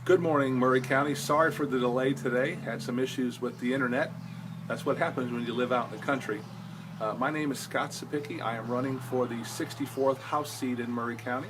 Good morning, Maury County. Sorry for the delay today. Had some issues with the internet. That's what happens when you live out in the country. My name is Scott Cepicky. I am running for the 64th House seat in Maury County,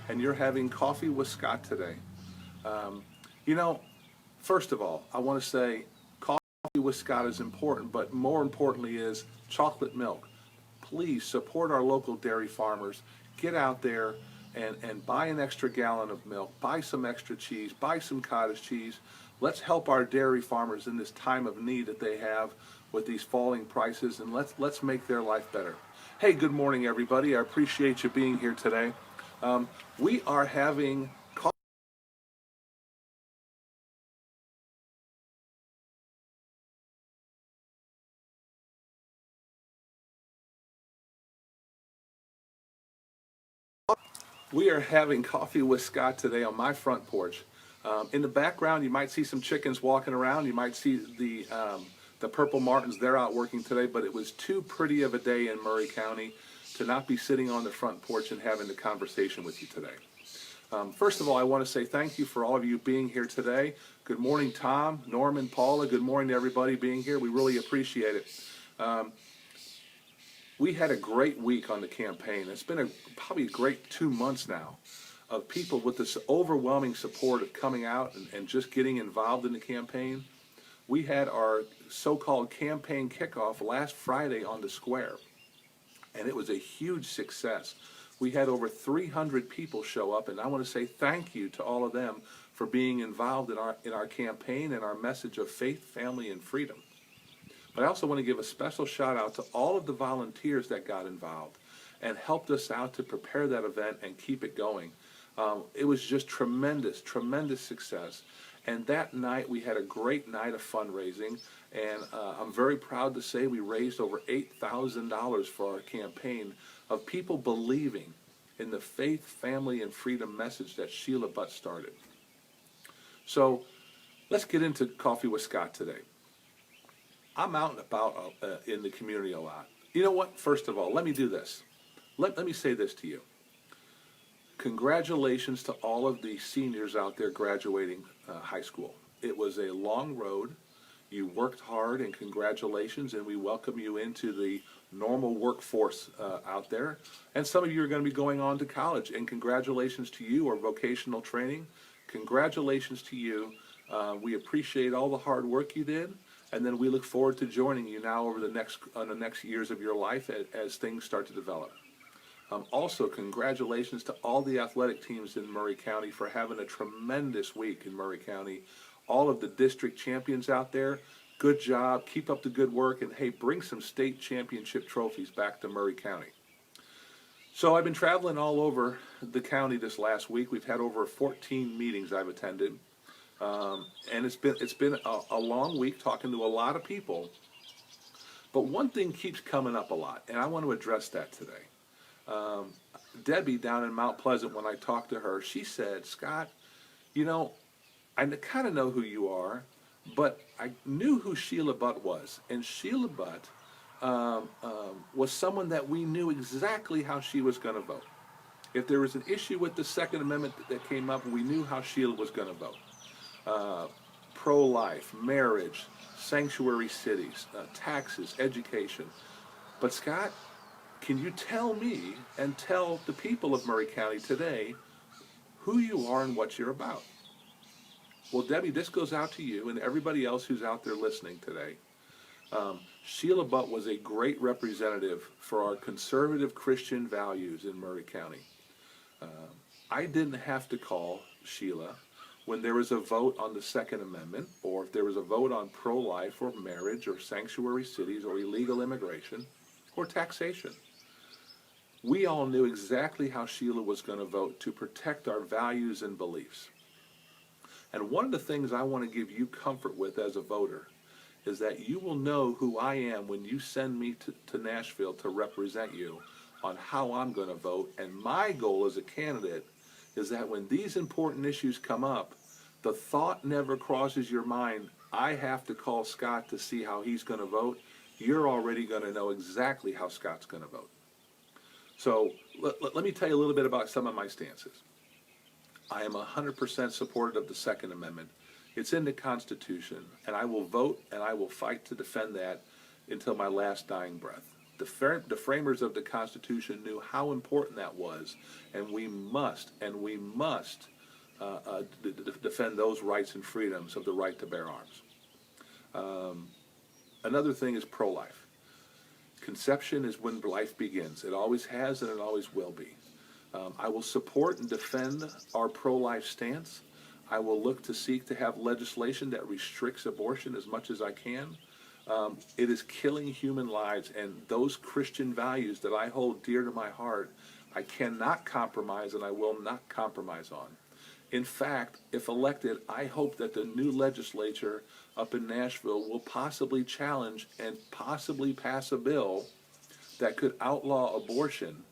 and you're having coffee with Scott today. Um, you know, First of all, I want to say coffee with Scott is important, but more importantly is chocolate milk. Please support our local dairy farmers. Get out there and buy an extra gallon of milk, buy some extra cheese, buy some cottage cheese. Let's help our dairy farmers in this time of need that they have with these falling prices, and let's make their life better. Hey, good morning, everybody. I appreciate you being here today. We are having coffee with Scott today on my front porch. In the background, you might see some chickens walking around. You might see the purple martins. They're out working today, but it was too pretty of a day in Maury County to not be sitting on the front porch and having the conversation with you today. First of all, I want to say thank you for all of you being here today. Good morning, Tom, Norman, Paula. Good morning to everybody being here. We really appreciate it. We had a great week on the campaign. It's been probably a great 2 months now of people with this overwhelming support of coming out and just getting involved in the campaign. We had our so-called campaign kickoff last Friday on the square, and it was a huge success. We had over 300 people show up, and I want to say thank you to all of them for being involved in our campaign and our message of faith, family, and freedom. But I also want to give a special shout out to all of the volunteers that got involved and helped us out to prepare that event and keep it going. It was just tremendous, tremendous success. And that night we had a great night of fundraising, and I'm very proud to say we raised over $8,000 for our campaign of people believing in the faith, family, and freedom message that Sheila Butt started. So let's get into Coffee with Scott today. I'm out and about in the community a lot. You know what? First of all, let me do this. Let me say this to you. Congratulations to all of the seniors out there graduating high school. It was a long road. You worked hard, and congratulations, and we welcome you into the normal workforce out there. And some of you are going to be going on to college, and congratulations to you, or vocational training. Congratulations to you. We appreciate all the hard work you did. And then we look forward to joining you now over the next years of your life as things start to develop. Also, congratulations to all the athletic teams in Maury County for having a tremendous week in Maury County. All of the district champions out there, good job. Keep up the good work. And hey, bring some state championship trophies back to Maury County. So I've been traveling all over the county this last week. We've had over 14 meetings I've attended. And it's been a long week talking to a lot of people, but one thing keeps coming up a lot, and I want to address that today. Debbie down in Mount Pleasant, when I talked to her, she said, Scott, I kind of know who you are, but I knew who Sheila Butt was, and Sheila Butt was someone that we knew exactly how she was going to vote. If there was an issue with the Second Amendment that came up, we knew how Sheila was going to vote. Pro-life, marriage, sanctuary cities, taxes, education. But Scott, can you tell me and tell the people of Maury County today who you are and what you're about? Well, Debbie, this goes out to you and everybody else who's out there listening today. Sheila Butt was a great representative for our conservative Christian values in Maury County. I didn't have to call Sheila when there was a vote on the Second Amendment, or if there was a vote on pro-life or marriage or sanctuary cities or illegal immigration or taxation. We all knew exactly how Sheila was going to vote to protect our values and beliefs. And one of the things I want to give you comfort with as a voter is that you will know who I am when you send me to Nashville to represent you on how I'm going to vote. And my goal as a candidate is that when these important issues come up, the thought never crosses your mind, I have to call Scott to see how he's going to vote. You're already going to know exactly how Scott's going to vote. So let me tell you a little bit about some of my stances. I am 100% supportive of the Second Amendment. It's in the Constitution, and I will vote and I will fight to defend that until my last dying breath. The framers of the Constitution knew how important that was, and we must defend those rights and freedoms of the right to bear arms. Another thing is pro-life. Conception is when life begins. It always has and it always will be. I will support and defend our pro-life stance. I will look to seek to have legislation that restricts abortion as much as I can. It is killing human lives, and those Christian values that I hold dear to my heart, I cannot compromise and I will not compromise on. In fact, if elected, I hope that the new legislature up in Nashville will possibly challenge and possibly pass a bill that could outlaw abortion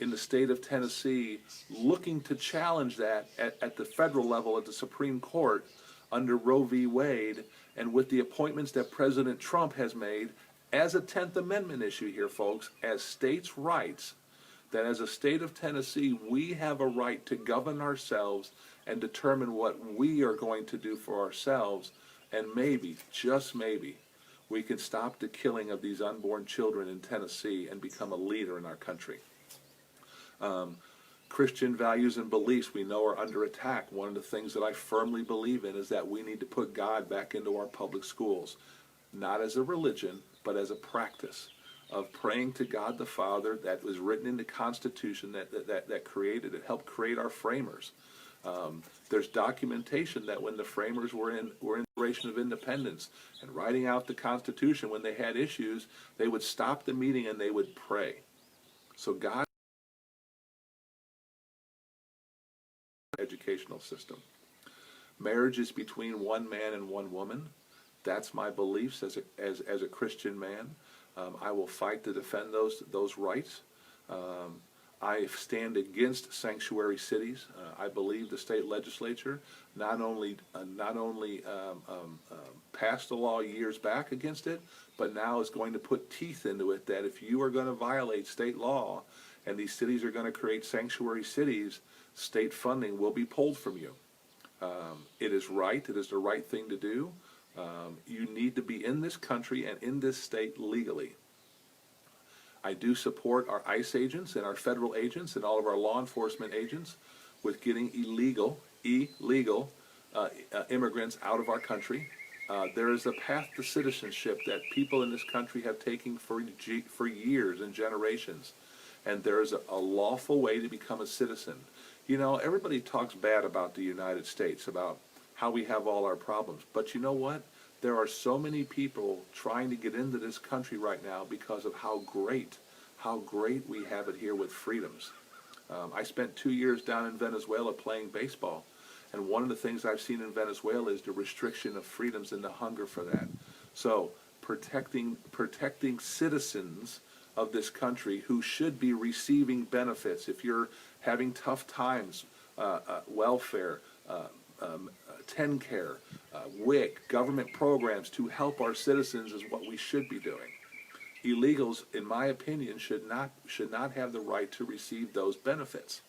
in the state of Tennessee, looking to challenge that at the federal level at the Supreme Court under Roe v. Wade, and with the appointments that President Trump has made as a 10th Amendment issue here, folks, as states' rights, that as a state of Tennessee, we have a right to govern ourselves and determine what we are going to do for ourselves, and maybe, just maybe, we can stop the killing of these unborn children in Tennessee and become a leader in our country. Christian values and beliefs we know are under attack. One of the things that I firmly believe in is that we need to put God back into our public schools, not as a religion, but as a practice of praying to God the Father that was written in the Constitution that created it, helped create our framers. There's documentation that when the framers were in the Declaration of Independence and writing out the Constitution, when they had issues, they would stop the meeting and they would pray. So God, educational system. Marriage is between one man and one woman. That's my beliefs as a Christian man. I will fight to defend those rights. I stand against sanctuary cities. I believe the state legislature not only passed a law years back against it, but now is going to put teeth into it that if you are going to violate state law and these cities are going to create sanctuary cities, state funding will be pulled from you. It is right. It is the right thing to do. You need to be in this country and in this state legally. I do support our ICE agents and our federal agents and all of our law enforcement agents with getting illegal immigrants out of our country. There is a path to citizenship that people in this country have taken for years and generations, and there is a lawful way to become a citizen. You know, everybody talks bad about the United States, about how we have all our problems, but you know what? There are so many people trying to get into this country right now because of how great we have it here with freedoms. I spent 2 years down in Venezuela playing baseball, and one of the things I've seen in Venezuela is the restriction of freedoms and the hunger for that. So protecting citizens of this country who should be receiving benefits. If you're having tough times, welfare, TennCare, WIC, government programs to help our citizens is what we should be doing. Illegals, in my opinion, should not have the right to receive those benefits.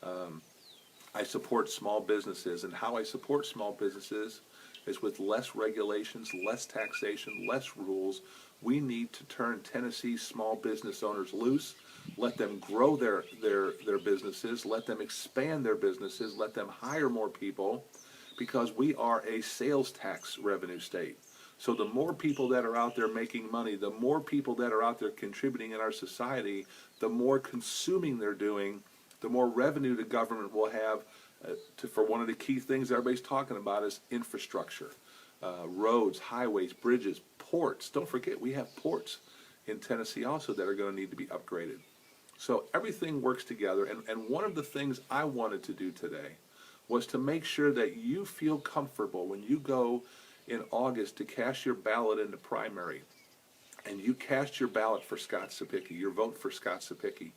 I support small businesses, and how I support small businesses is with less regulations, less taxation, less rules. We need to turn Tennessee's small business owners loose, let them grow their businesses, let them expand their businesses, let them hire more people, because we are a sales tax revenue state. So the more people that are out there making money, the more people that are out there contributing in our society, the more consuming they're doing, the more revenue the government will have for one of the key things everybody's talking about is infrastructure. Roads, highways, bridges, ports. Don't forget, we have ports in Tennessee also that are going to need to be upgraded. So everything works together, and one of the things I wanted to do today was to make sure that you feel comfortable when you go in August to cast your ballot in the primary, and you cast your ballot for Scott Cepicky, your vote for Scott Cepicky.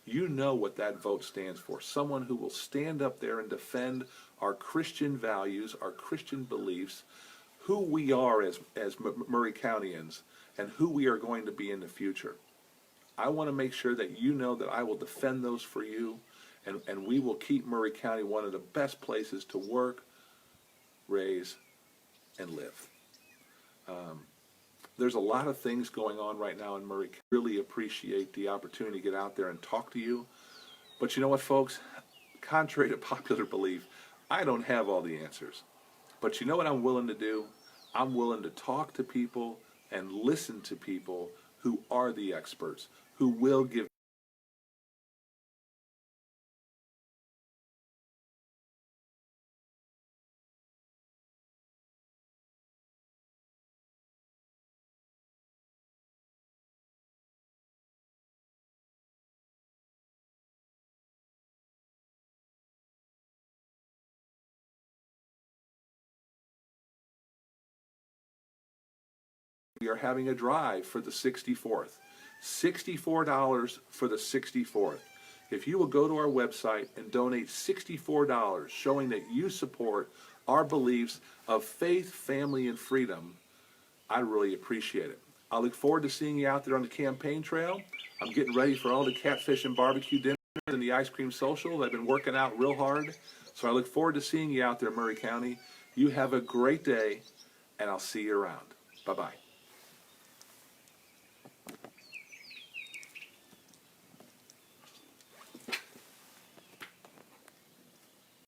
You know what that vote stands for. Someone who will stand up there and defend our Christian values, our Christian beliefs, who we are as Maury Countyans, and who we are going to be in the future. I want to make sure that you know that I will defend those for you, And we will keep Maury County one of the best places to work, raise, and live. There's a lot of things going on right now in Maury County. Really appreciate the opportunity to get out there and talk to you. But you know what, folks? Contrary to popular belief, I don't have all the answers. But you know what I'm willing to do? I'm willing to talk to people and listen to people who are the experts, who will give we are having a drive for the 64th. $64 for the 64th. If you will go to our website and donate $64, showing that you support our beliefs of faith, family, and freedom, I really appreciate it. I look forward to seeing you out there on the campaign trail. I'm getting ready for all the catfish and barbecue dinners and the ice cream social. I've been working out real hard. So I look forward to seeing you out there in Maury County. You have a great day, and I'll see you around. Bye-bye.